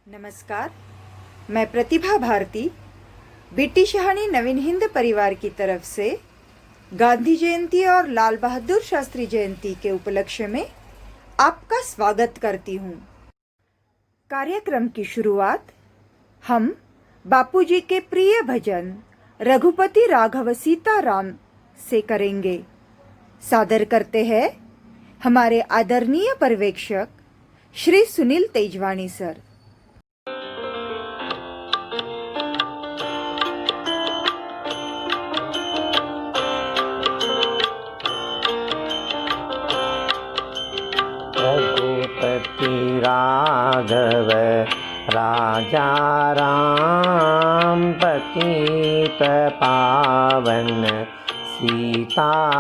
नमस्कार। मैं प्रतिभा भारती बीटी शहानी नवीन हिंद परिवार की तरफ से गांधी जयंती और लाल बहादुर शास्त्री जयंती के उपलक्ष्य में आपका स्वागत करती हूँ। कार्यक्रम की शुरुआत हम बापूजी के प्रिय भजन रघुपति राघव सीताराम से करेंगे। सादर करते हैं हमारे आदरणीय पर्यवेक्षक श्री सुनील तेजवानी सर। रघुपति राघव राजा राम पतित पावन सीताराम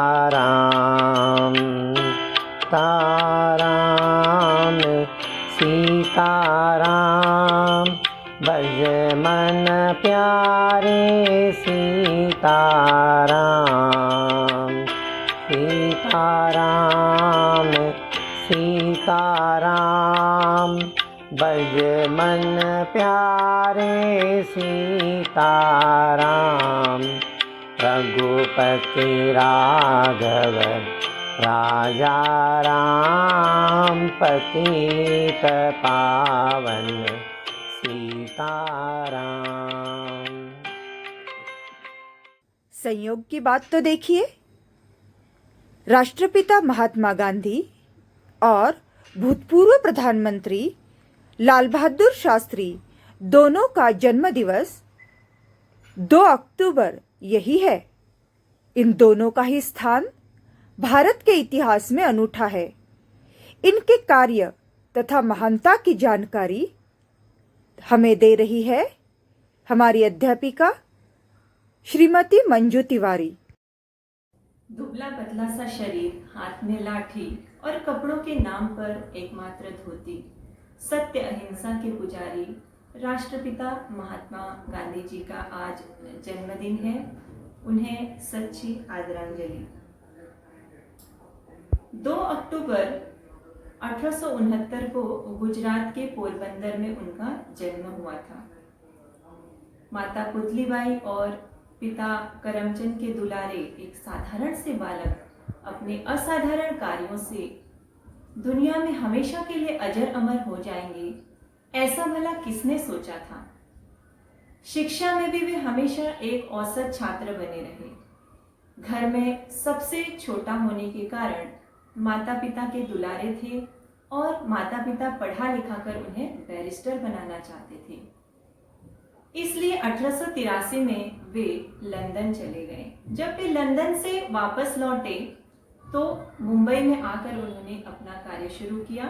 ताराम सीताराम भज मन प्यारे सीताराम सीताराम सीताराम भज मन प्यारे सीताराम रघुपति राघव राजा राम पतित पावन सीताराम। संयोग की बात तो देखिए, राष्ट्रपिता महात्मा गांधी और भूतपूर्व प्रधानमंत्री लाल बहादुर शास्त्री दोनों का जन्म दिवस 2 अक्टूबर यही है। इन दोनों का ही स्थान भारत के इतिहास में अनूठा है। इनके कार्य तथा महानता की जानकारी हमें दे रही है हमारी अध्यापिका श्रीमती मंजू तिवारी। दुबला पतला सा शरीर, हाथ में लाठी और कपड़ों के नाम पर एकमात्र धोती, सत्य अहिंसा के पुजारी राष्ट्रपिता महात्मा गांधी जी का आज जन्मदिन है। उन्हें सच्ची आदरांजलि। 2 अक्टूबर 1869 को गुजरात के पोरबंदर में उनका जन्म हुआ था। माता पुतलीबाई और पिता करमचंद के दुलारे एक साधारण से बालक अपने असाधारण कार्यों से दुनिया में हमेशा के लिए अजर अमर हो जाएंगे, ऐसा भला किसने सोचा था। शिक्षा में भी वे हमेशा एक औसत छात्र बने रहे। घर में सबसे छोटा होने के कारण माता पिता के दुलारे थे और माता पिता पढ़ा लिखा कर उन्हें बैरिस्टर बनाना चाहते थे। इसलिए 1883 में वे लंदन चले गए। जब वे लंदन से वापस लौटे तो मुंबई में आकर उन्होंने अपना कार्य शुरू किया,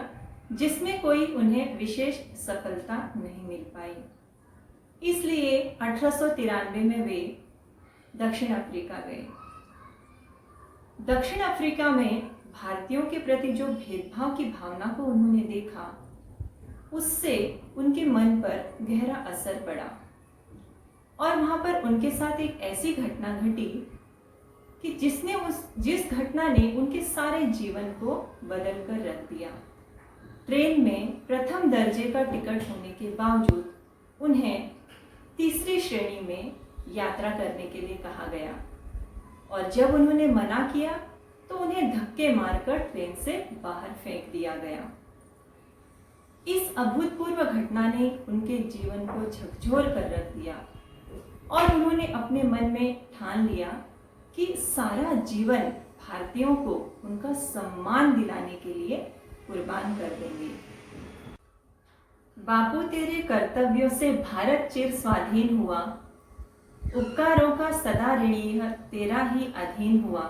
जिसमें कोई उन्हें विशेष सफलता नहीं मिल पाई। इसलिए 1893 में वे दक्षिण अफ्रीका गए। दक्षिण अफ्रीका में भारतीयों के प्रति जो भेदभाव की भावना को उन्होंने देखा, उससे उनके मन पर गहरा असर पड़ा और वहां पर उनके साथ एक ऐसी घटना घटी कि जिस घटना ने उनके सारे जीवन को बदल कर रख दिया। ट्रेन में प्रथम दर्जे का टिकट होने के बावजूद उन्हें तीसरी श्रेणी में यात्रा करने के लिए कहा गया और जब उन्होंने मना किया तो उन्हें धक्के मारकर ट्रेन से बाहर फेंक दिया गया। इस अभूतपूर्व घटना ने उनके जीवन को झकझोर कर रख दिया और उन्होंने अपने मन में ठान लिया कि सारा जीवन भारतीयों को उनका सम्मान दिलाने के लिए कुर्बान कर देंगे। बापू तेरे कर्तव्यों से भारत चिर स्वाधीन हुआ, उपकारों का सदा ऋणी तेरा ही अधीन हुआ।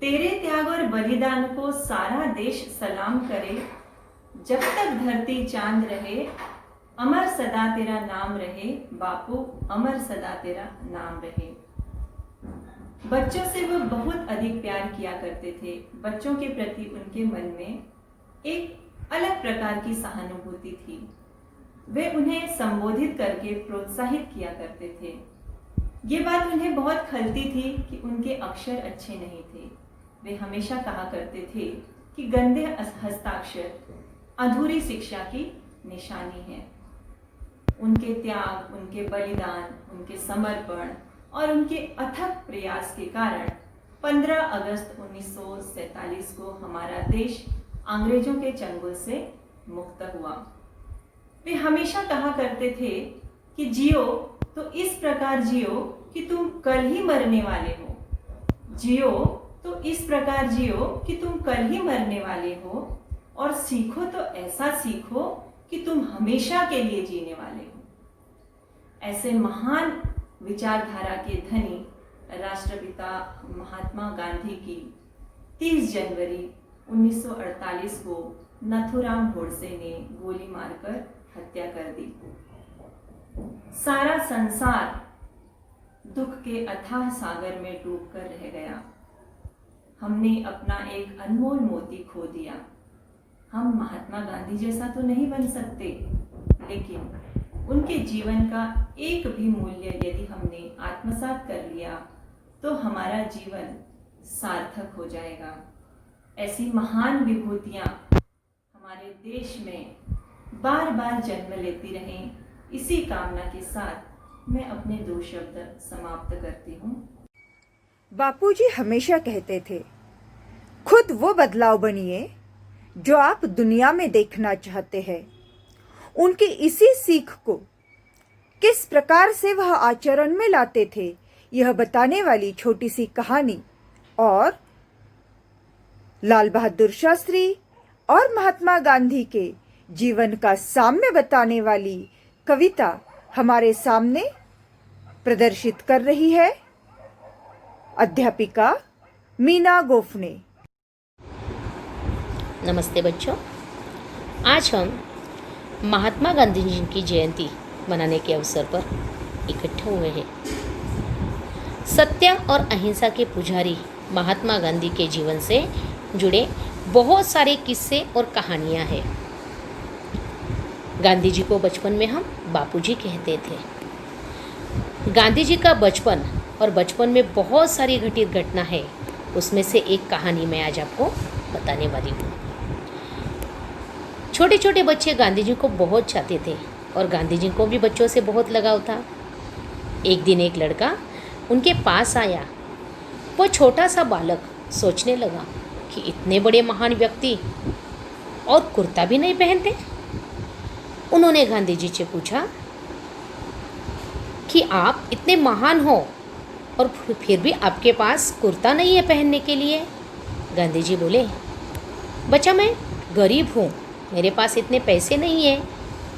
तेरे त्याग और बलिदान को सारा देश सलाम करे, जब तक धरती चांद रहे अमर सदा तेरा नाम रहे, बापू अमर सदा तेरा नाम रहे। बच्चों से वो बहुत अधिक प्यार किया करते थे। बच्चों के प्रति उनके मन में एक अलग प्रकार की सहानुभूति थी। वे उन्हें संबोधित करके प्रोत्साहित किया करते थे। ये बात उन्हें बहुत खलती थी कि उनके अक्षर अच्छे नहीं थे। वे हमेशा कहा करते थे कि गंदे हस्ताक्षर अधूरी शिक्षा की निशानी है। उनके त्याग, उनके बलिदान, उनके समर्पण और उनके अथक प्रयास के कारण 15 अगस्त 1947 को हमारा देश अंग्रेजों के चंगुल से मुक्त हुआ। वे हमेशा कहा करते थे कि जियो तो इस प्रकार जियो कि तुम कल ही मरने वाले हो, जियो तो इस प्रकार जियो कि तुम कल ही मरने वाले हो, और सीखो तो ऐसा सीखो कि तुम हमेशा के लिए जीने वाले हो। ऐसे महान विचारधारा के धनी राष्ट्रपिता महात्मा गांधी की 30 जनवरी 1948 को नथुराम गोडसे ने गोली मारकर हत्या कर दी। सारा संसार दुख के अथाह सागर में डूबकर रह गया। हमने अपना एक अनमोल मोती खो दिया। हम महात्मा गांधी जैसा तो नहीं बन सकते, लेकिन उनके जीवन का एक भी मूल्य यदि हमने आत्मसात कर लिया तो हमारा जीवन सार्थक हो जाएगा। ऐसी महान विभूतियां हमारे देश में बार बार जन्म लेती रहें, इसी कामना के साथ मैं अपने 2 शब्द समाप्त करती हूँ। बापूजी हमेशा कहते थे, खुद वो बदलाव बनिए जो आप दुनिया में देखना चाहते हैं। उनकी इसी सीख को किस प्रकार से वह आचरण में लाते थे, यह बताने वाली छोटी सी कहानी और लाल बहादुर शास्त्री और महात्मा गांधी के जीवन का साम्य बताने वाली कविता हमारे सामने प्रदर्शित कर रही है अध्यापिका मीना गोफने। नमस्ते बच्चों, आज हम महात्मा गांधी जी की जयंती मनाने के अवसर पर इकट्ठे हुए हैं। सत्य और अहिंसा के पुजारी महात्मा गांधी के जीवन से जुड़े बहुत सारे किस्से और कहानियां हैं। गांधी जी को बचपन में हम बापूजी कहते थे। गांधी जी का बचपन और बचपन में बहुत सारी घटित घटना है, उसमें से एक कहानी मैं आज आपको बताने वाली हूँ। छोटे छोटे बच्चे गांधी जी को बहुत चाहते थे और गांधी जी को भी बच्चों से बहुत लगाव था। एक दिन एक लड़का उनके पास आया। वो छोटा सा बालक सोचने लगा कि इतने बड़े महान व्यक्ति और कुर्ता भी नहीं पहनते। उन्होंने गांधी जी से पूछा कि आप इतने महान हो और फिर भी आपके पास कुर्ता नहीं है पहनने के लिए। गांधी जी बोले, बच्चा मैं गरीब हूँ, मेरे पास इतने पैसे नहीं है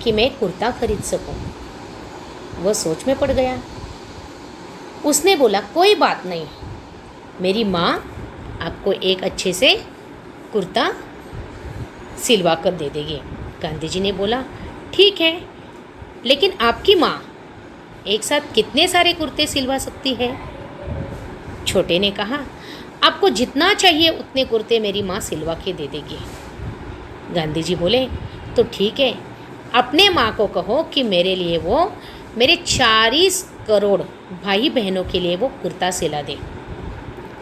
कि मैं कुर्ता खरीद सकूं। वह सोच में पड़ गया। उसने बोला, कोई बात नहीं, मेरी माँ आपको एक अच्छे से कुर्ता सिलवा कर दे देगी। गांधी जी ने बोला, ठीक है, लेकिन आपकी माँ एक साथ कितने सारे कुर्ते सिलवा सकती है? छोटे ने कहा, आपको जितना चाहिए उतने कुर्ते मेरी माँ सिलवा के दे देगी। गांधी जी बोले, तो ठीक है, अपने माँ को कहो कि मेरे लिए वो मेरे 40 करोड़ भाई बहनों के लिए वो कुर्ता सिला दे।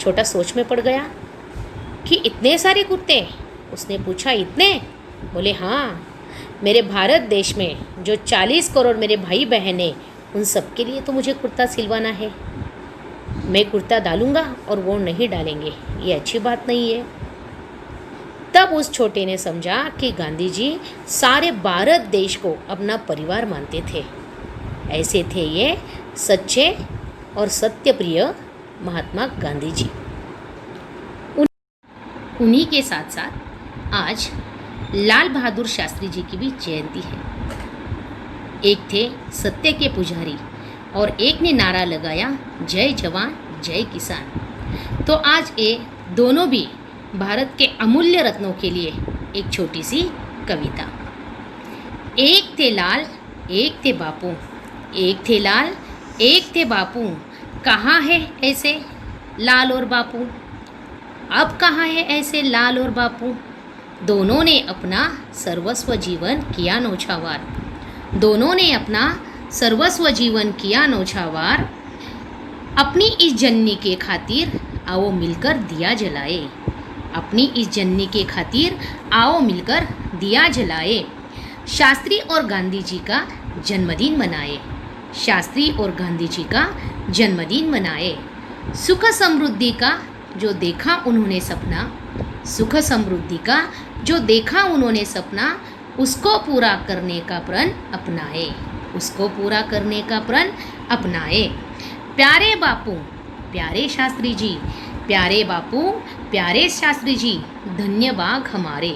छोटा सोच में पड़ गया कि इतने सारे कुर्ते? उसने पूछा, इतने? बोले, हाँ, मेरे भारत देश में जो 40 करोड़ मेरे भाई बहन हैं उन सब के लिए तो मुझे कुर्ता सिलवाना है। मैं कुर्ता डालूंगा और वो नहीं डालेंगे, ये अच्छी बात नहीं है। तब उस छोटे ने समझा कि गांधी जी सारे भारत देश को अपना परिवार मानते थे। ऐसे थे ये सच्चे और सत्यप्रिय महात्मा गांधी जी। उन्हीं के साथ साथ आज लाल बहादुर शास्त्री जी की भी जयंती है। एक थे सत्य के पुजारी और एक ने नारा लगाया, जय जवान जय किसान। तो आज ये दोनों भी भारत के अमूल्य रत्नों के लिए एक छोटी सी कविता। एक थे लाल एक थे बापू, एक थे लाल एक थे बापू, कहाँ है ऐसे लाल और बापू? अब कहाँ है ऐसे लाल और बापू? दोनों ने अपना सर्वस्व जीवन किया नौछावर, दोनों ने अपना सर्वस्व जीवन किया नौछावर। अपनी इस जननी के खातिर आओ मिलकर दिया जलाए, अपनी इस जननी के खातिर आओ मिलकर दिया जलाए। शास्त्री और गांधी जी का जन्मदिन मनाए। शास्त्री और गांधी जी का जन्मदिन मनाए। सुख समृद्धि का जो देखा उन्होंने सपना, सुख समृद्धि का जो देखा उन्होंने सपना, उसको पूरा करने का प्रण अपनाए। उसको पूरा करने का प्रण अपनाए। प्यारे बापू, प्यारे शास्त्री जी, प्यारे बापू, प्यारे शास्त्री जी, धन्य बाग हमारे,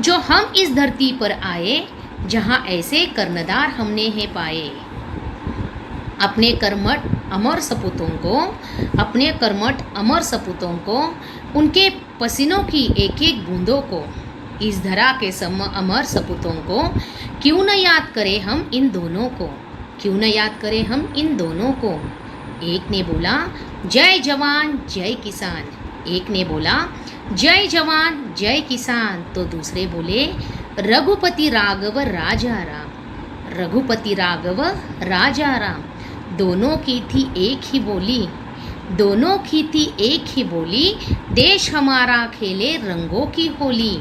जो हम इस धरती पर आए, जहाँ ऐसे कर्णधार हमने हैं पाए। अपने कर्मठ अमर सपूतों को, अपने कर्मठ अमर सपूतों को, उनके पसीनों की एक एक बूंदों को, इस धरा के अमर सपूतों को क्यों न याद करें हम इन दोनों को, क्यों न याद करें हम इन दोनों को। एक ने बोला जय जवान जय किसान, एक ने बोला जय जवान जय किसान, तो दूसरे बोले रघुपति राघव राजा राम, रघुपति राघव राजा राम। दोनों की थी एक ही बोली, दोनों की थी एक ही बोली, देश हमारा खेले रंगों की होली।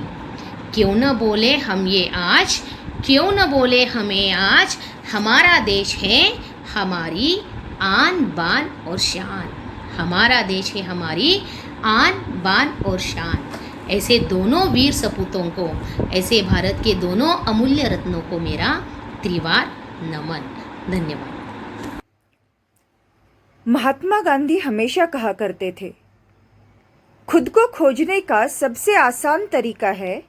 क्यों न बोले हम ये आज, क्यों न बोले हमें आज, हमारा देश है हमारी आन बान और शान, हमारा देश है हमारी आन बान और शान। ऐसे दोनों वीर सपूतों को, ऐसे भारत के दोनों अमूल्य रत्नों को मेरा त्रिवार नमन। धन्यवाद। महात्मा गांधी हमेशा कहा करते थे, खुद को खोजने का सबसे आसान तरीका है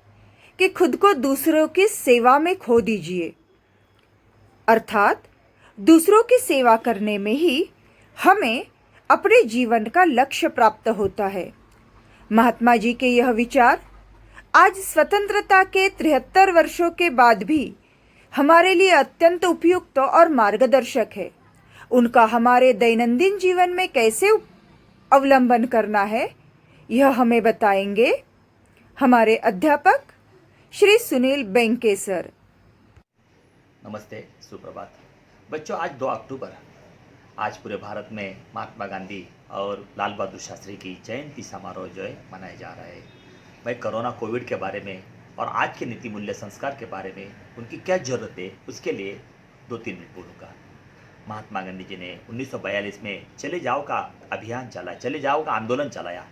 कि खुद को दूसरों की सेवा में खो दीजिए। अर्थात दूसरों की सेवा करने में ही हमें अपने जीवन का लक्ष्य प्राप्त होता है। महात्मा जी के यह विचार आज स्वतंत्रता के 73 वर्षों के बाद भी हमारे लिए अत्यंत उपयुक्त और मार्गदर्शक है। उनका हमारे दैनंदिन जीवन में कैसे अवलंबन करना है, यह हमें बताएंगे हमारे अध्यापक श्री सुनील बेंके सर। नमस्ते, सुप्रभात बच्चों। आज 2 अक्टूबर, आज पूरे भारत में महात्मा गांधी और लाल बहादुर शास्त्री की जयंती समारोह जो है मनाया जा रहा है। मैं कोरोना कोविड के बारे में और आज के नीति मूल्य संस्कार के बारे में उनकी क्या ज़रूरत है उसके लिए 2-3 मिनट बोलूँगा। महात्मा गांधी जी ने 1942 में चले जाओ का अभियान चलाया, चले जाओ का आंदोलन चलाया।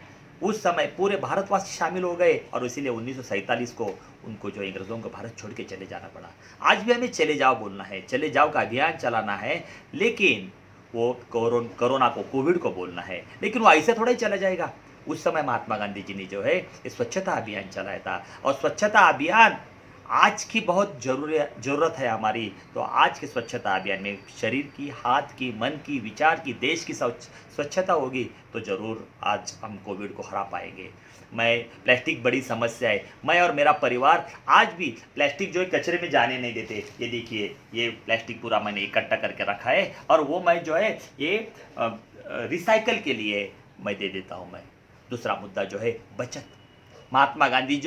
उस समय पूरे भारतवासी शामिल हो गए और इसीलिए 1947 को उनको जो अंग्रेज़ों को भारत छोड़ के चले जाना पड़ा। आज भी हमें चले जाओ बोलना है, चले जाओ का अभियान चलाना है, लेकिन वो कोरोना को, कोविड को बोलना है, लेकिन वो ऐसे थोड़ा ही चला जाएगा। उस समय महात्मा गांधी जी ने जो है ये स्वच्छता अभियान चलाया था, और स्वच्छता अभियान आज की बहुत ज़रूरत है हमारी। तो आज के स्वच्छता अभियान में शरीर की, हाथ की, मन की, विचार की, देश की स्वच्छता होगी तो ज़रूर आज हम कोविड को हरा पाएंगे। प्लास्टिक बड़ी समस्या है। मैं और मेरा परिवार आज भी प्लास्टिक जो है कचरे में जाने नहीं देते। ये देखिए, ये प्लास्टिक पूरा मैंने इकट्ठा करके रखा है और वो मैं जो है ये रिसाइकल के लिए मैं दे देता हूँ। मैं दूसरा मुद्दा जो है बचत। महात्मा गांधी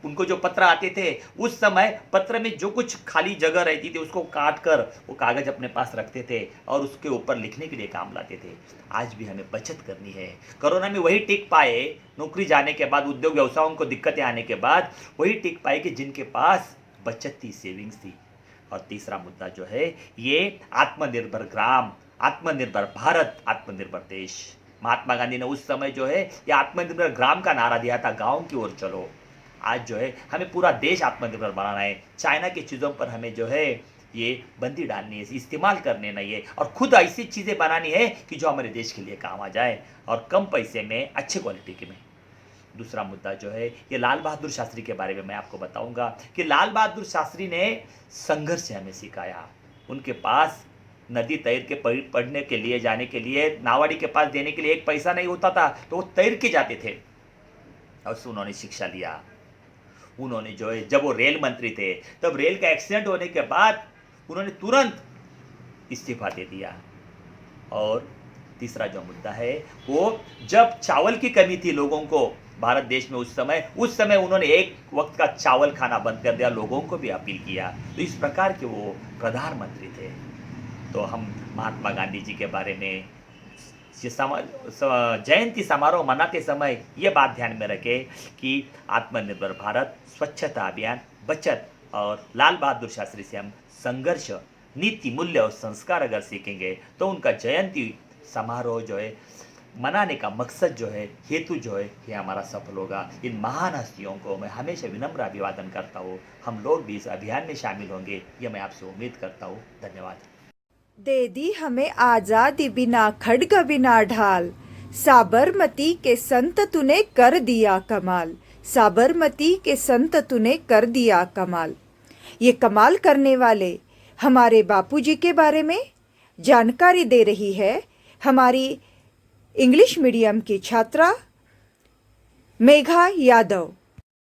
उनको जो पत्र आते थे, उस समय पत्र में जो कुछ खाली जगह रहती थी उसको काट कर वो कागज़ अपने पास रखते थे और उसके ऊपर लिखने के लिए काम लाते थे। आज भी हमें बचत करनी है। कोरोना में वही टिक पाए, नौकरी जाने के बाद, उद्योग व्यवसायों को दिक्कतें आने के बाद वही टिक पाए कि जिनके पास बचत थी, सेविंग्स थी। और तीसरा मुद्दा जो है ये आत्मनिर्भर ग्राम, आत्मनिर्भर भारत, आत्मनिर्भर देश। महात्मा गांधी ने उस समय जो है ये आत्मनिर्भर ग्राम का नारा दिया था, गाँव की ओर चलो। आज जो है हमें पूरा देश आत्मनिर्भर बनाना है। चाइना की चीज़ों पर हमें जो है ये बंदी डालनी है, इस्तेमाल करने नहीं है, और खुद ऐसी चीज़ें बनानी है कि जो हमारे देश के लिए काम आ जाए और कम पैसे में अच्छे क्वालिटी के में। दूसरा मुद्दा जो है ये लाल बहादुर शास्त्री के बारे में मैं आपको बताऊंगा कि लाल बहादुर शास्त्री ने संघर्ष से हमें सिखाया। उनके पास नदी तैर के पढ़ने के लिए, जाने के लिए, नावाड़ी के पास देने के लिए 1 पैसा नहीं होता था, तो वो तैर के जाते थे और उन्होंने शिक्षा लिया। उन्होंने जो है, जब वो रेल मंत्री थे तब रेल का एक्सीडेंट होने के बाद उन्होंने तुरंत इस्तीफा दे दिया। और तीसरा जो मुद्दा है वो जब चावल की कमी थी लोगों को भारत देश में, उस समय उन्होंने एक वक्त का चावल खाना बंद कर दिया, लोगों को भी अपील किया। तो इस प्रकार के वो प्रधानमंत्री थे। तो हम महात्मा गांधी जी के बारे में जयंती समारोह मनाते समय ये बात ध्यान में रखें कि आत्मनिर्भर भारत, स्वच्छता अभियान, बचत और लाल बहादुर शास्त्री से हम संघर्ष, नीति, मूल्य और संस्कार अगर सीखेंगे तो उनका जयंती समारोह जो है मनाने का मकसद जो है, हेतु जो है, ये हमारा सफल होगा। इन महान हस्तियों को मैं हमेशा विनम्र अभिवादन करता हूँ। हम लोग भी इस अभियान में शामिल होंगे, ये मैं आपसे उम्मीद करता हूँ। धन्यवाद। दे दी हमें आजादी बिना खड्ग बिना ढाल, साबरमती के संत तूने कर दिया कमाल, साबरमती के संत तूने कर दिया कमाल। ये कमाल करने वाले हमारे बापूजी के बारे में जानकारी दे रही है हमारी इंग्लिश मीडियम की छात्रा Megha Yadav.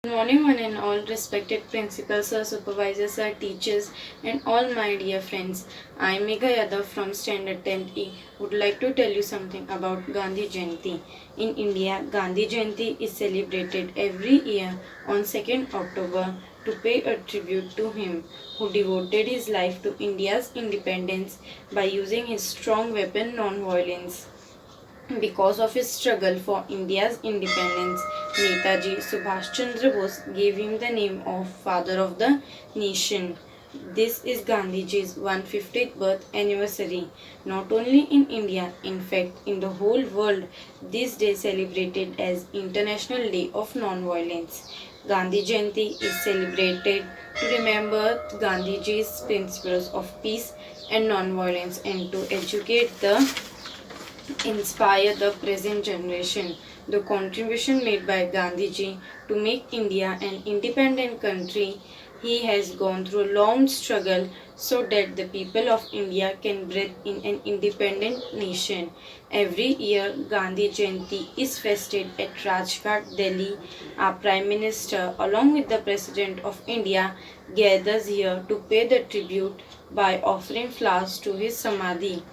Good morning, one and all, respected principals, sir, supervisors, sir, teachers, and all my dear friends. I am Megha Yadav from Standard 10th E. Would like to tell you something about Gandhi Jayanti. In India, Gandhi Jayanti is celebrated every year on 2nd October to pay a tribute to him who devoted his life to India's independence by using his strong weapon non-violence. Because of his struggle for India's independence, Netaji Subhash Chandra Bose gave him the name of Father of the Nation. This is Gandhiji's 150th birth anniversary. Not only in India, in fact in the whole world, this day celebrated as International Day of Non-Violence. Gandhi Jayanti is celebrated to remember Gandhiji's principles of peace and non-violence and to educate the inspire the present generation. The contribution made by Gandhiji to make India an independent country. He has gone through a long struggle so that the people of India can breathe in an independent nation. Every year, Gandhi Jayanti is fested at Rajghat, Delhi. Our Prime Minister, along with the President of India, gathers here to pay the tribute by offering flowers to his Samadhi.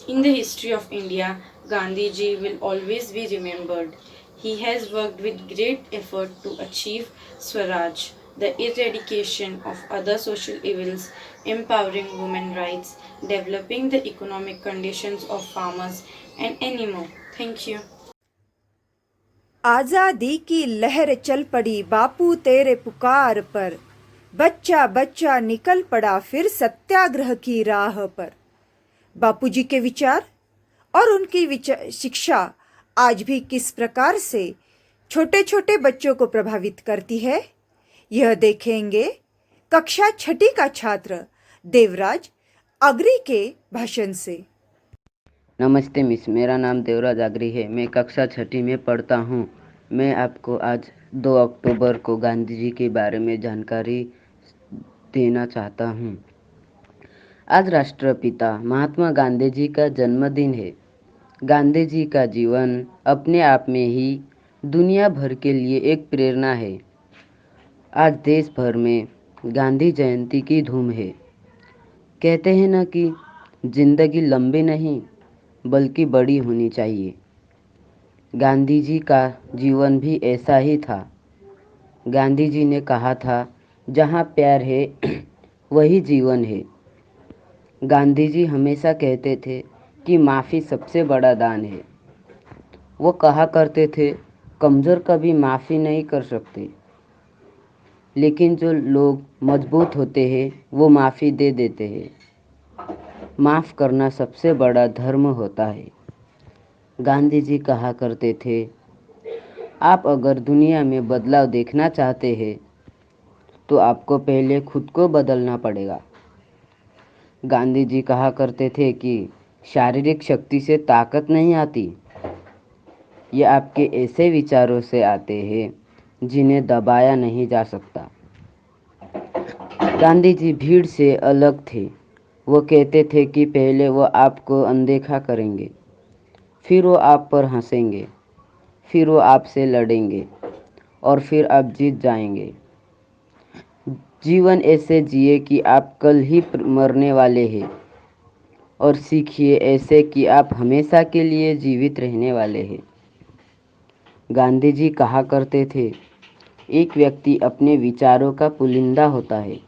In the history of India, Gandhiji will always be remembered. He has worked with great effort to achieve Swaraj, the eradication of other social evils, empowering women's rights, developing the economic conditions of farmers, and any more. Thank you. आजादी की लहर चल पड़ी बापू तेरे पुकार पर, बच्चा बच्चा निकल पड़ा फिर सत्याग्रह की राह पर। बापूजी के विचार और उनकी शिक्षा आज भी किस प्रकार से छोटे छोटे बच्चों को प्रभावित करती है, यह देखेंगे कक्षा 6ठी का छात्र देवराज अग्री के भाषण से। नमस्ते मिस, मेरा नाम देवराज अग्री है। मैं कक्षा 6ठी में पढ़ता हूँ। मैं आपको आज 2 अक्टूबर को गांधी जी के बारे में जानकारी देना चाहता हूँ। आज राष्ट्रपिता महात्मा गांधी जी का जन्मदिन है। गांधी जी का जीवन अपने आप में ही दुनिया भर के लिए एक प्रेरणा है। आज देश भर में गांधी जयंती की धूम है। कहते हैं ना कि जिंदगी लंबी नहीं बल्कि बड़ी होनी चाहिए। गांधी जी का जीवन भी ऐसा ही था। गांधी जी ने कहा था, जहाँ प्यार है वही जीवन है। गांधी जी हमेशा कहते थे कि माफ़ी सबसे बड़ा दान है। वो कहा करते थे, कमज़ोर कभी माफ़ी नहीं कर सकते, लेकिन जो लोग मजबूत होते हैं वो माफ़ी दे देते हैं। माफ़ करना सबसे बड़ा धर्म होता है। गांधी जी कहा करते थे, आप अगर दुनिया में बदलाव देखना चाहते हैं तो आपको पहले खुद को बदलना पड़ेगा। गांधी जी कहा करते थे कि शारीरिक शक्ति से ताकत नहीं आती, ये आपके ऐसे विचारों से आते हैं जिन्हें दबाया नहीं जा सकता। गांधी जी भीड़ से अलग थे। वो कहते थे कि पहले वो आपको अनदेखा करेंगे, फिर वो आप पर हंसेंगे, फिर वो आपसे लड़ेंगे और फिर आप जीत जाएंगे। जीवन ऐसे जिए कि आप कल ही मरने वाले हैं, और सीखिए ऐसे कि आप हमेशा के लिए जीवित रहने वाले हैं। गांधी जी कहा करते थे, एक व्यक्ति अपने विचारों का पुलिंदा होता है।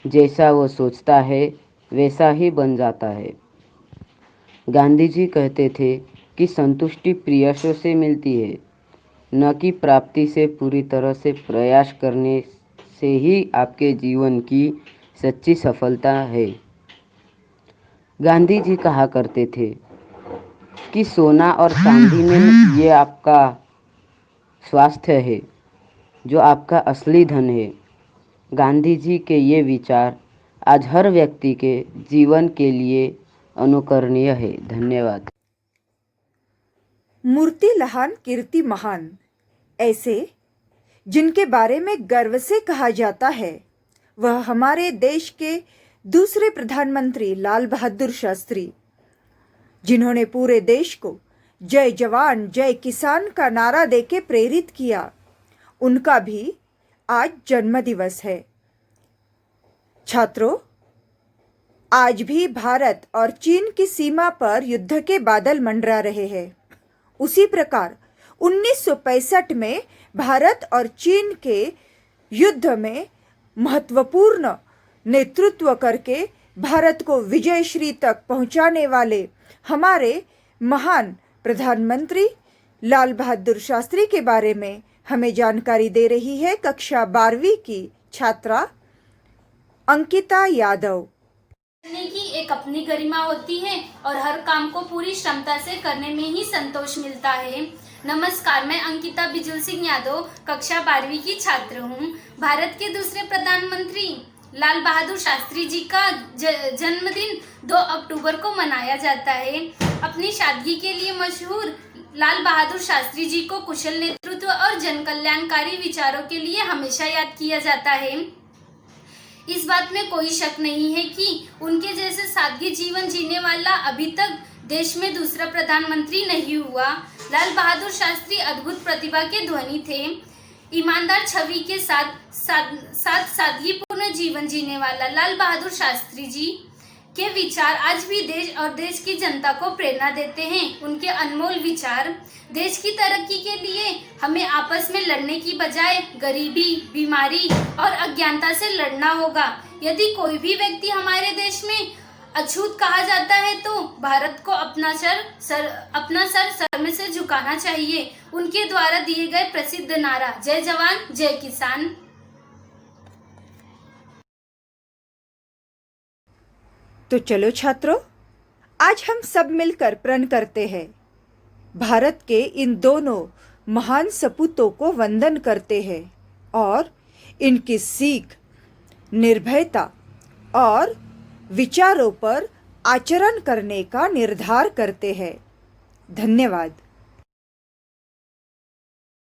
जैसा वो सोचता है वैसा ही बन जाता है। गांधी जी कहते थे कि संतुष्टि प्रयासों से मिलती है, न कि प्राप्ति से। पूरी तरह से प्रयास करने से ही आपके जीवन की सच्ची सफलता है। गांधी जी कहा करते थे कि सोना और चांदी में ये आपका स्वास्थ्य है जो आपका असली धन है। गांधी जी के ये विचार आज हर व्यक्ति के जीवन के लिए अनुकरणीय है। धन्यवाद। मूर्ति लहान कीर्ति महान, ऐसे जिनके बारे में गर्व से कहा जाता है वह हमारे देश के दूसरे प्रधानमंत्री लाल बहादुर शास्त्री, जिन्होंने पूरे देश को जय जवान जय किसान का नारा देके प्रेरित किया। उनका भी आज जन्मदिवस है। छात्रों, आज भी भारत और चीन की सीमा पर युद्ध के बादल मंडरा रहे हैं। उसी प्रकार 1965 में भारत और चीन के युद्ध में महत्वपूर्ण नेतृत्व करके भारत को विजयश्री तक पहुंचाने वाले हमारे महान प्रधानमंत्री लाल बहादुर शास्त्री के बारे में हमें जानकारी दे रही है कक्षा 12वीं की छात्रा अंकिता यादव। करने की एक अपनी गरिमा होती है और हर काम को पूरी क्षमता से करने में ही संतोष मिलता है। नमस्कार, मैं अंकिता बिजुल सिंह यादव कक्षा 12वीं की छात्र हूँ। भारत के दूसरे प्रधानमंत्री लाल बहादुर शास्त्री जी का जन्मदिन 2 अक्टूबर को मनाया जाता है। अपनी सादगी के लिए मशहूर लाल बहादुर शास्त्री जी को कुशल नेतृत्व और जन कल्याणकारी विचारों के लिए हमेशा याद किया जाता है। इस बात में कोई शक नहीं है कि उनके जैसे सादगी जीवन जीने वाला अभी तक देश में दूसरा प्रधानमंत्री नहीं हुआ। लाल बहादुर शास्त्री अद्भुत प्रतिभा के धनी थे। ईमानदार छवि के साथ सादगीपूर्ण जीवन जीने वाला लाल बहादुर शास्त्री जी के विचार आज भी देश और देश की जनता को प्रेरणा देते हैं। उनके अनमोल विचार देश की तरक्की के लिए हमें आपस में लड़ने की बजाय गरीबी, बीमारी और अज्ञानता से लड़ना होगा। यदि कोई भी व्यक्ति हमारे देश में अछूत कहा जाता है तो भारत को अपना सर में से झुकाना चाहिए। उनके द्वारा दिए गए प्रसिद्ध नारा जय जवान जय किसान। तो चलो छात्रों, आज हम सब मिलकर प्रण करते हैं, भारत के इन दोनों महान सपूतों को वंदन करते हैं और इनकी सीख, निर्भयता और विचारों पर आचरण करने का निर्धार करते हैं। धन्यवाद।